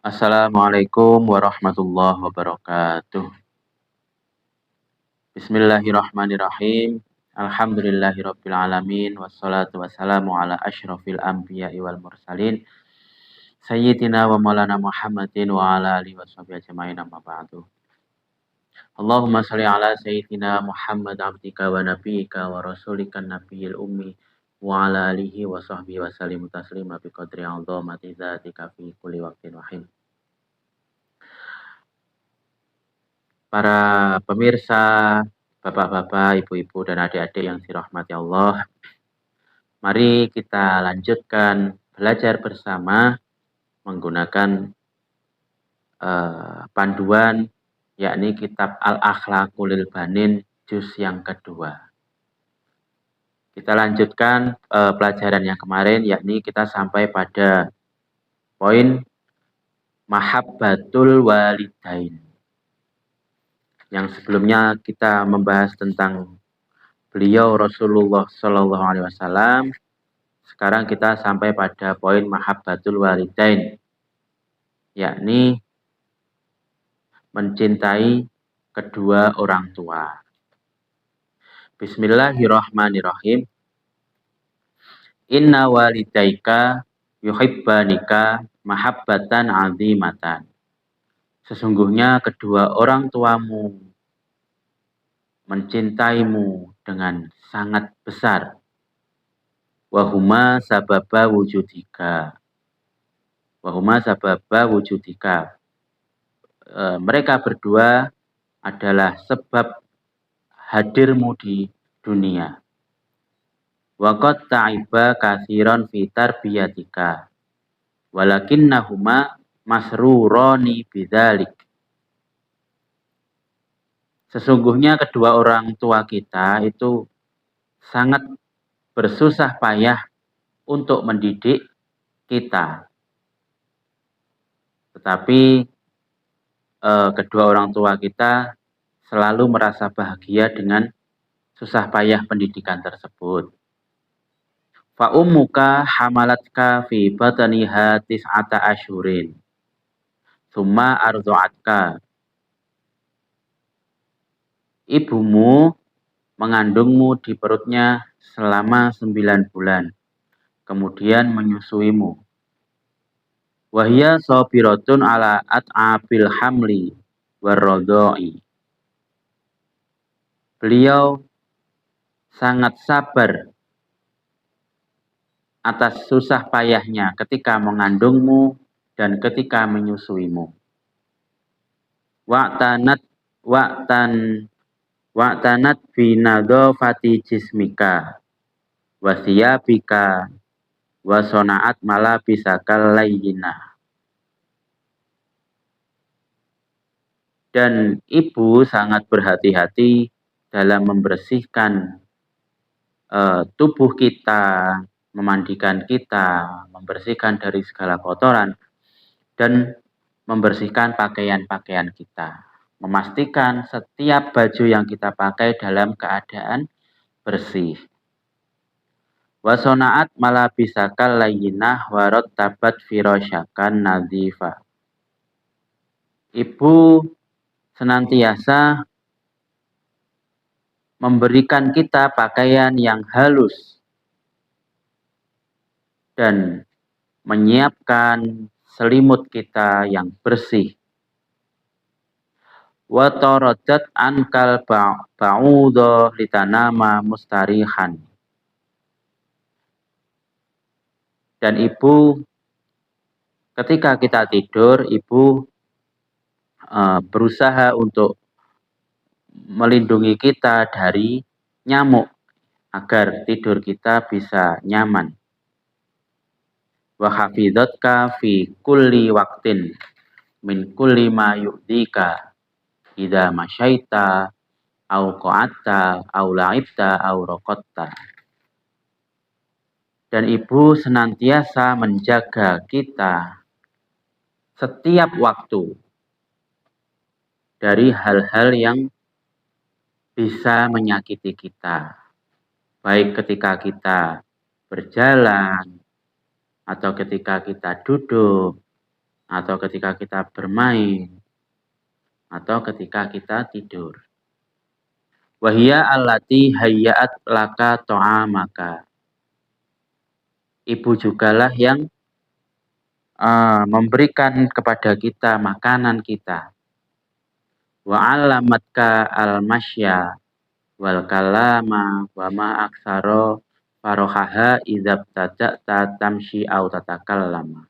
Assalamualaikum warahmatullahi wabarakatuh. Bismillahirrahmanirrahim. Alhamdulillahirabbil alamin wassalatu wassalamu ala asyrafil anbiya'i wal mursalin sayyidina wa maulana Muhammadin wa ala alihi washabihi ajmain amma ba'du. Allahumma shalli ala sayyidina Muhammad abdika wa nabiyyika wa rasulika nabiyil ummi wa ala alihi wa sahbihi wa sallim taslima biqadri 'azamati dzatika fi kulli waqtin wa hin. Para pemirsa, bapak-bapak, ibu-ibu, dan adik-adik yang dirahmati Allah, mari kita lanjutkan belajar bersama menggunakan panduan, yakni kitab Al-Akhlaqul Banin juz yang kedua. Kita lanjutkan pelajaran yang kemarin, yakni kita sampai pada poin mahabbatul walidain. Yang sebelumnya kita membahas tentang beliau Rasulullah Shallallahu Alaihi Wasallam. Sekarang kita sampai pada poin mahabbatul walidain, yakni mencintai kedua orang tua. Bismillahirrahmanirrahim. Inna walidaika yuhibbanika mahabbatan azimatan. Sesungguhnya kedua orang tuamu mencintaimu dengan sangat besar. Wahuma sababa wujudika. Mereka berdua adalah sebab hadirmu di dunia. Waqad ta'iba katsiran fi tarbiyatika. Walakinnahuma masrurani bidzalik. Sesungguhnya kedua orang tua kita itu sangat bersusah payah untuk mendidik kita. Tetapi kedua orang tua kita selalu merasa bahagia dengan susah payah pendidikan tersebut. Fa ummuka hamalatka fi batniha tis'ata asyhurin. Tsumma arda'atka. Ibumu mengandungmu di perutnya selama 9 bulan. Kemudian menyusuimu. Wahia sabiratun ala at'abil hamli warrodoi. Beliau sangat sabar atas susah payahnya ketika mengandungmu dan ketika menyusuimu. Wa'tanat binadofati jismika wasiyabika wasona'at malabisakal layyinah. Dan ibu sangat berhati-hati dalam membersihkan tubuh kita, memandikan kita, membersihkan dari segala kotoran, dan membersihkan pakaian-pakaian kita. Memastikan setiap baju yang kita pakai dalam keadaan bersih. Wasonaat malabisakal layyinah warot tabat firasyakan nadhifa. Ibu senantiasa memberikan kita pakaian yang halus dan menyiapkan selimut kita yang bersih. Wa taradat ankal ba'udha litanama mustarihan. Dan ibu ketika kita tidur, ibu berusaha untuk melindungi kita dari nyamuk agar tidur kita bisa nyaman. Wa hafidzatka fi kulli waqtin min kulli ma yu'dika idza masyaita au qa'atta au la'ibta au raqatta. Dan ibu senantiasa menjaga kita setiap waktu dari hal-hal yang bisa menyakiti kita, baik ketika kita berjalan, atau ketika kita duduk, atau ketika kita bermain, atau ketika kita tidur. Wahia allati hayya'at laka ta'amaka. Ibu jugalah yang memberikan kepada kita makanan kita. Wa 'allamatka al-masya wal kalama wa ma aksara farohaha idzab tada'ta tamshi au tatakallama.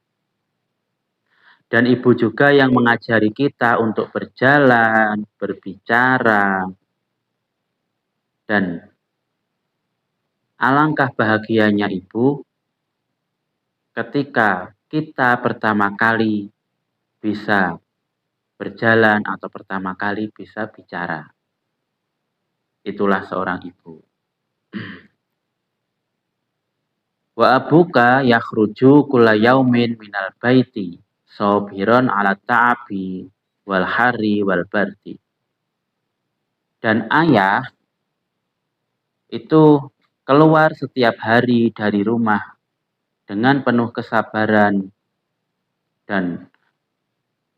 Dan ibu juga yang mengajari kita untuk berjalan, berbicara, dan alangkah bahagianya ibu ketika kita pertama kali bisa berjalan atau pertama kali bisa bicara. Itulah seorang ibu. Wa abuka yakhruju kulla yaumin minal baiti sabiran ala ta'abi wal hari wal bardi. Dan ayah itu keluar setiap hari dari rumah dengan penuh kesabaran dan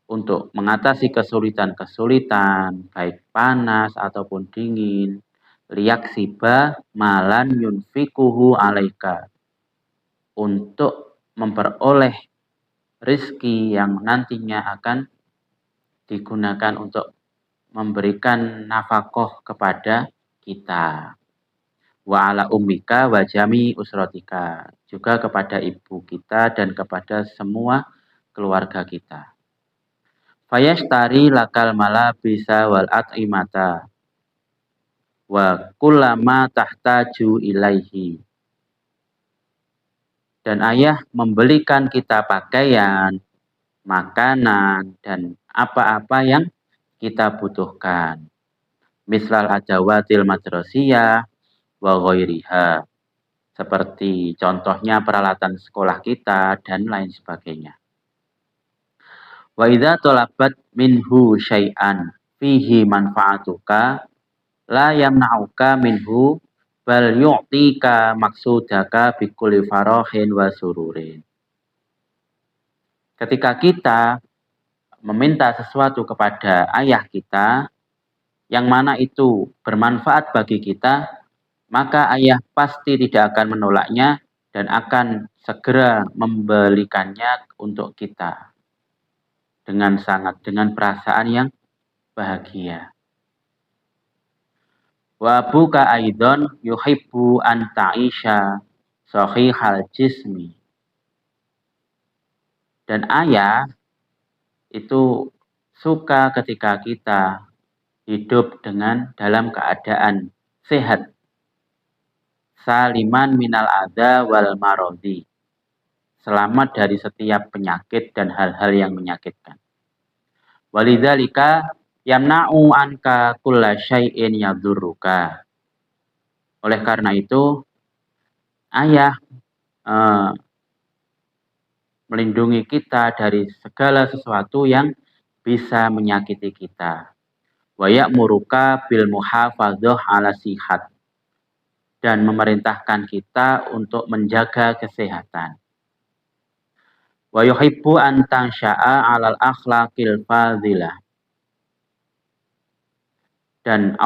untuk mengatasi kesulitan-kesulitan baik panas ataupun dingin, liyaksiba malan yunfikuhu alaika, untuk memperoleh rizki yang nantinya akan digunakan untuk memberikan nafkah kepada kita. Wa ala ummika wa jami usratika, juga kepada ibu kita dan kepada semua keluarga kita. Fayashtari lakal malabisa wal at'imata wa kullama tahtaju ilaihi. Dan ayah membelikan kita pakaian, makanan, dan apa-apa yang kita butuhkan. Mislal adawatil madrasiyah wa ghairiha. Seperti contohnya peralatan sekolah kita dan lain sebagainya. Wa idza talabat minhu syai'an fihi manfaatuka la yamna'uka minhu bal yu'tika maksudaka bikulli farahin wa sururin. Ketika kita meminta sesuatu kepada ayah kita yang mana itu bermanfaat bagi kita, maka ayah pasti tidak akan menolaknya dan akan segera membelikannya untuk kita dengan perasaan yang bahagia. Wa abuka aidon yuhibbu an ta'isha sahihal jismi. Dan ayah itu suka ketika kita hidup dalam keadaan sehat, saliman minal adza wal marodi, selamat dari setiap penyakit dan hal-hal yang menyakitkan. Walidzalika yamna'u anka kulla syai'in yadurruka. Oleh karena itu, ayah melindungi kita dari segala sesuatu yang bisa menyakiti kita. Wa ya'muruka bil muhafadzah 'ala sihat, dan memerintahkan kita untuk menjaga kesehatan. Wa yuhibbu an tansha'a 'alal akhlaqil fadhilah. Dan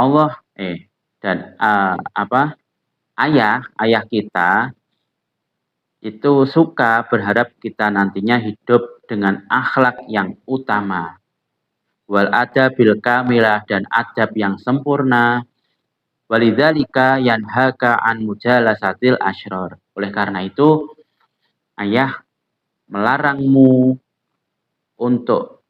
ayah kita itu suka berharap kita nantinya hidup dengan akhlak yang utama, wal adabil kamilah, dan adab yang sempurna. Walidzalika yanhaka an mujalasatil asyror. Oleh karena itu ayah melarangmu untuk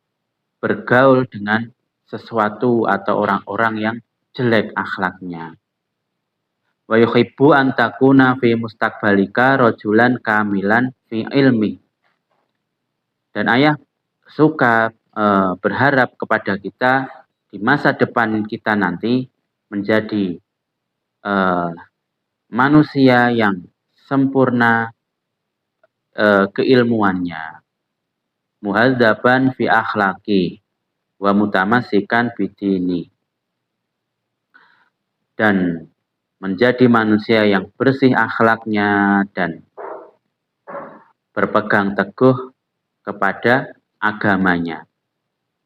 bergaul dengan sesuatu atau orang-orang yang jelek akhlaknya. Wa yuhibbu an takuna fi mustaqbalika rajulan kamilan fi ilmi. Dan ayah suka berharap kepada kita di masa depan kita nanti menjadi manusia yang sempurna keilmuannya, muhadzaban fi akhlaqi wa mutamasikan bidini, dan menjadi manusia yang bersih akhlaknya dan berpegang teguh kepada agamanya.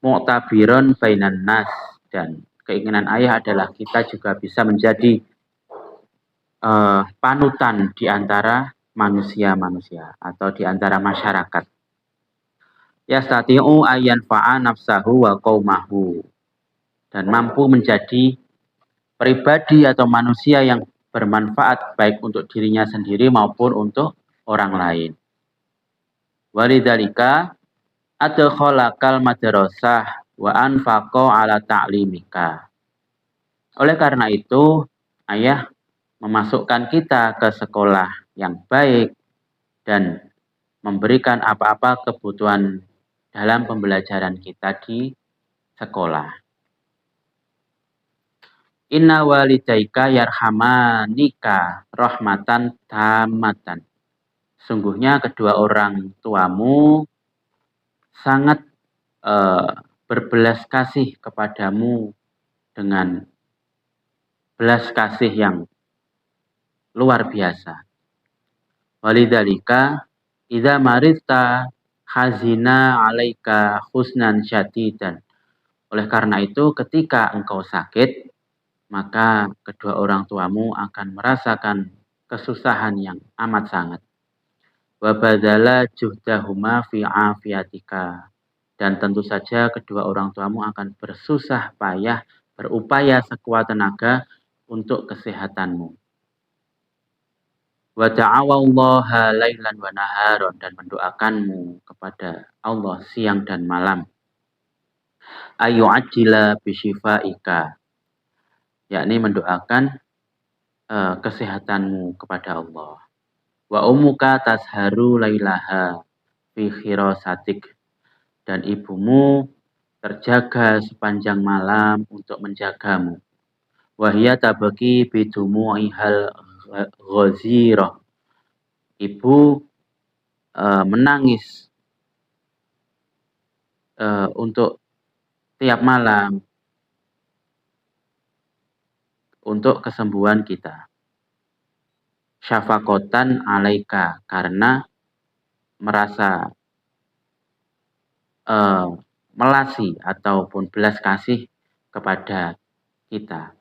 Mu'tabiron bainan nas, dan keinginan ayah adalah kita juga bisa menjadi panutan di antara manusia-manusia atau di antara masyarakat. Yastati'u ayyan fa'a nafsahu wa qaumahu, dan mampu menjadi pribadi atau manusia yang bermanfaat baik untuk dirinya sendiri maupun untuk orang lain. Walidzalika adkhalakal madrasah wa anfaqa ala ta'limika. Oleh karena itu, ayah memasukkan kita ke sekolah yang baik dan memberikan apa-apa kebutuhan dalam pembelajaran kita di sekolah. Inna walidaika yarhamanika rahmatan tamatan. Sungguhnya kedua orang tuamu sangat berbelas kasih kepadamu dengan belas kasih yang luar biasa. Walidzalika idza maridta hazina alaika husnan syadidan. Oleh karena itu, ketika engkau sakit, maka kedua orang tuamu akan merasakan kesusahan yang amat sangat. Wa badala juhdahuma fi afiatika. Dan tentu saja kedua orang tuamu akan bersusah payah, berupaya sekuat tenaga untuk kesehatanmu. Wa ta'awallaha lailan wa naharon, dan mendoakanmu kepada Allah siang dan malam. Ayu ajila bisyifaika, yakni mendoakan kesehatanmu kepada Allah. Wa ummuka tasharu lailaha fi khirasatik, dan ibumu terjaga sepanjang malam untuk menjagamu. Wahia tabaki bidumu'ihal ghazirah, ibu menangis untuk tiap malam untuk kesembuhan kita. Syafakotan alaika, karena merasa melasi ataupun belas kasih kepada kita.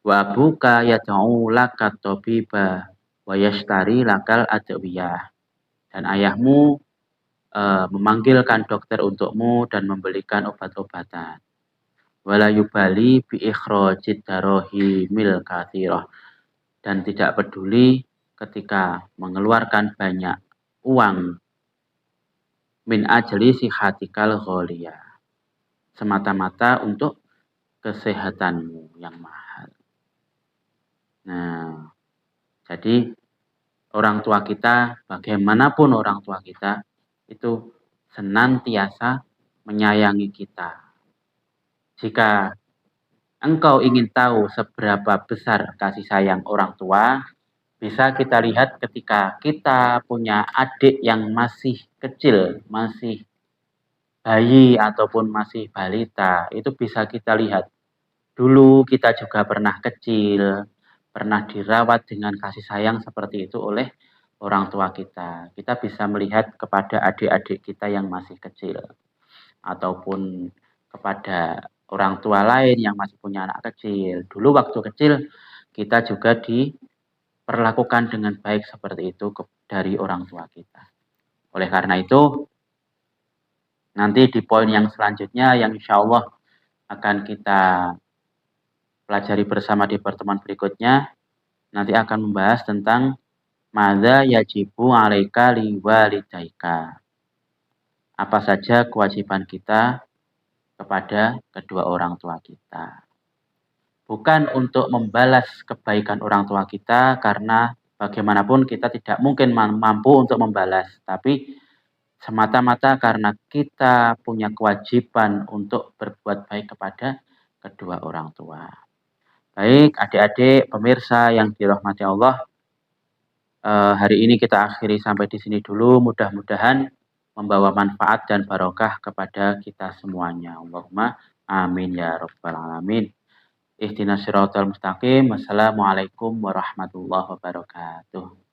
Wa abuka yad'u laka tabiba wa yashtari lakal adwiyah, dan ayahmu memanggilkan dokter untukmu dan membelikan obat-obatan. Wala yubali bi ikhrajid darahimil katsirah, dan tidak peduli ketika mengeluarkan banyak uang min ajli sihatikal ghaliyah, semata-mata untuk kesehatanmu yang mahal. Nah, jadi orang tua kita, bagaimanapun orang tua kita, itu senantiasa menyayangi kita. Jika engkau ingin tahu seberapa besar kasih sayang orang tua, bisa kita lihat ketika kita punya adik yang masih kecil, masih bayi ataupun masih balita, itu bisa kita lihat. Dulu kita juga pernah kecil, pernah dirawat dengan kasih sayang seperti itu oleh orang tua kita. Kita bisa melihat kepada adik-adik kita yang masih kecil, ataupun kepada orang tua lain yang masih punya anak kecil. Dulu waktu kecil kita juga diperlakukan dengan baik seperti itu dari orang tua kita. Oleh karena itu, nanti di poin yang selanjutnya yang insya Allah akan kita pelajari bersama di pertemuan berikutnya, nanti akan membahas tentang madza yajibu 'alaika liwalidaika. Apa saja kewajiban kita kepada kedua orang tua kita. Bukan untuk membalas kebaikan orang tua kita, karena bagaimanapun kita tidak mungkin mampu untuk membalas, tapi semata-mata karena kita punya kewajiban untuk berbuat baik kepada kedua orang tua. Baik, adik-adik pemirsa yang dirahmati Allah, hari ini kita akhiri sampai di sini dulu. Mudah-mudahan membawa manfaat dan barokah kepada kita semuanya. Allahumma amin ya rabbal alamin. Ihdinas siratal mustaqim. Wassalamualaikum warahmatullahi wabarakatuh.